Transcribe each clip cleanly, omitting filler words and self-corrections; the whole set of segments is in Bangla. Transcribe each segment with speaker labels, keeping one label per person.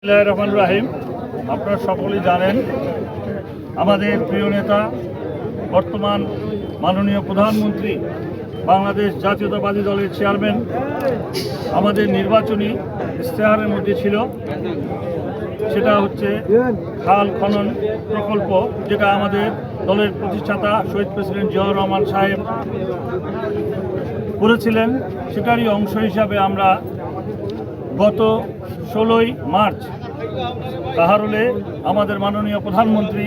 Speaker 1: বিসমিল্লাহির রহমানির রহিম। আপনারা সকলেই জানেন আমাদের প্রিয় নেতা বর্তমান মাননীয় প্রধানমন্ত্রী বাংলাদেশ জাতীয়তাবাদী দলের চেয়ারম্যান আমাদের নির্বাচনী ইশতেহারের মধ্যে ছিল, সেটা হচ্ছে খাল খনন প্রকল্প, যেটা আমাদের দলের প্রতিষ্ঠাতা শহীদ প্রেসিডেন্ট জিয়াউর রহমান সাহেব করেছিলেন। সেটারই অংশ হিসাবে আমরা গত 16ই মার্চ কাহারোলে আমাদের মাননীয় প্রধানমন্ত্রী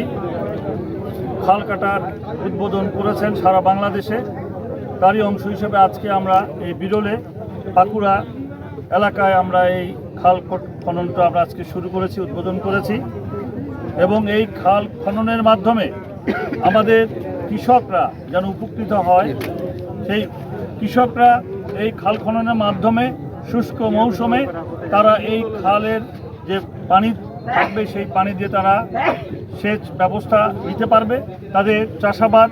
Speaker 1: খাল কাটার উদ্বোধন করেছেন সারা বাংলাদেশে। তারই অংশ হিসেবে আজকে আমরা এই বিরলে পাকুড়া এলাকায় আমরা এই খাল খননটা আমরা আজকে শুরু করেছি, উদ্বোধন করেছি। এবং এই খাল খননের মাধ্যমে আমাদের কৃষকরা যেন উপকৃত হয়, সেই কৃষকরা এই খাল খননের মাধ্যমে শুষ্ক মৌসুমে তারা এই খালের যে পানি থাকবে সেই পানি দিয়ে তারা সেচ ব্যবস্থা নিতে পারবে, তাদের চাষাবাদ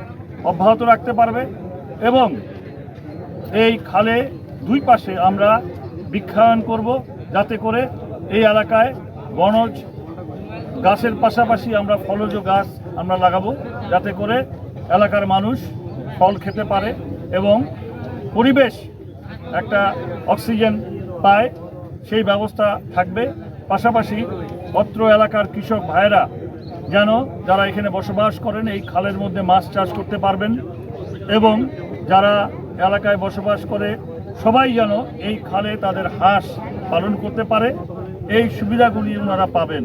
Speaker 1: অব্যাহত রাখতে পারবে। এবং এই খালে দুই পাশে আমরা বৃক্ষায়ন করব, যাতে করে এই এলাকায় বনজ গাছের পাশাপাশি আমরা ফলজ গাছ আমরা লাগাবো, যাতে করে এলাকার মানুষ ফল খেতে পারে এবং পরিবেশ একটা অক্সিজেন পায়, সেই ব্যবস্থা থাকবে। পাশাপাশি অত্র এলাকার কৃষক ভাইয়েরা যেন যারা এখানে বসবাস করেন এই খালের মধ্যে মাছ চাষ করতে পারবেন, এবং যারা এলাকায় বসবাস করে সবাই যেন এই খালে তাদের হাঁস পালন করতে পারে, এই সুবিধাগুলি ওনারা পাবেন।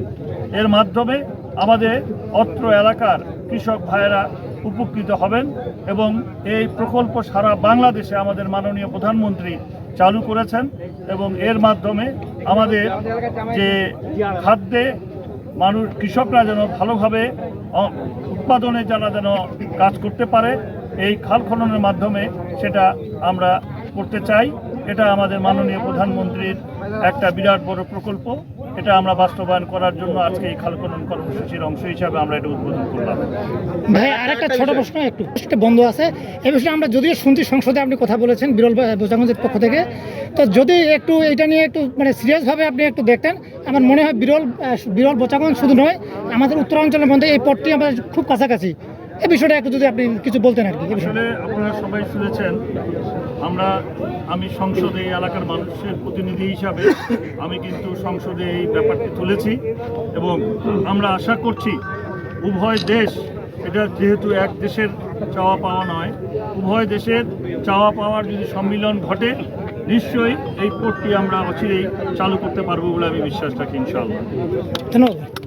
Speaker 1: এর মাধ্যমে আমাদের অত্র এলাকার কৃষক ভাইয়েরা উপকৃত হবেন এবং এই প্রকল্প সারা বাংলাদেশে আমাদের মাননীয় প্রধানমন্ত্রী চালু করেছেন। এবং এর মাধ্যমে আমাদের যে খাদ্যে মানুষ কৃষকরা যেন ভালোভাবে উৎপাদনে যারা যেন কাজ করতে পারে, এই খাল খননের মাধ্যমে সেটা আমরা করতে চাই। এটা আমাদের মাননীয় প্রধানমন্ত্রীর একটা বিরাট বড় প্রকল্প, এটা আমরা বাস্তবায়ন করার জন্য আজকে এই খাল খনন কর্মসূচির অংশ হিসাবে আমরা এটা উদ্বোধন করলাম।
Speaker 2: ভাই আরেকটা ছোট প্রশ্ন, একটু বন্ধ আছে এই বিষয়ে আমরা যদিও শুনছি, সংসদে আপনি কথা বলেছেন বিরল বোচাগঞ্জের পক্ষ থেকে, তো যদি একটু এটা নিয়ে একটু মানে সিরিয়াসভাবে আপনি একটু দেখতেন, আমার মনে হয় বিরল বোচাগঞ্জ শুধু নয়, আমাদের উত্তরাঞ্চলের মধ্যে এই পথটি আমাদের খুব কাছাকাছি। এই বিষয়টা একটু যদি আপনি কিছু বলতেন আর কি।
Speaker 1: আসলে আপনারা সবাই শুনেছেন, আমি সংসদে এই এলাকার মানুষের প্রতিনিধি হিসাবে আমি কিন্তু সংসদে এই ব্যাপারটি তুলেছি এবং আমরা আশা করছি উভয় দেশ, এটা যেহেতু এক দেশের চাওয়া পাওয়া নয়, উভয় দেশের চাওয়া পাওয়ার যদি সম্মিলন ঘটে, নিশ্চয়ই এই পোর্টটি আমরা অচিরেই চালু করতে পারবো বলে আমি বিশ্বাস রাখি, ইনশাআল্লাহ।
Speaker 2: ধন্যবাদ।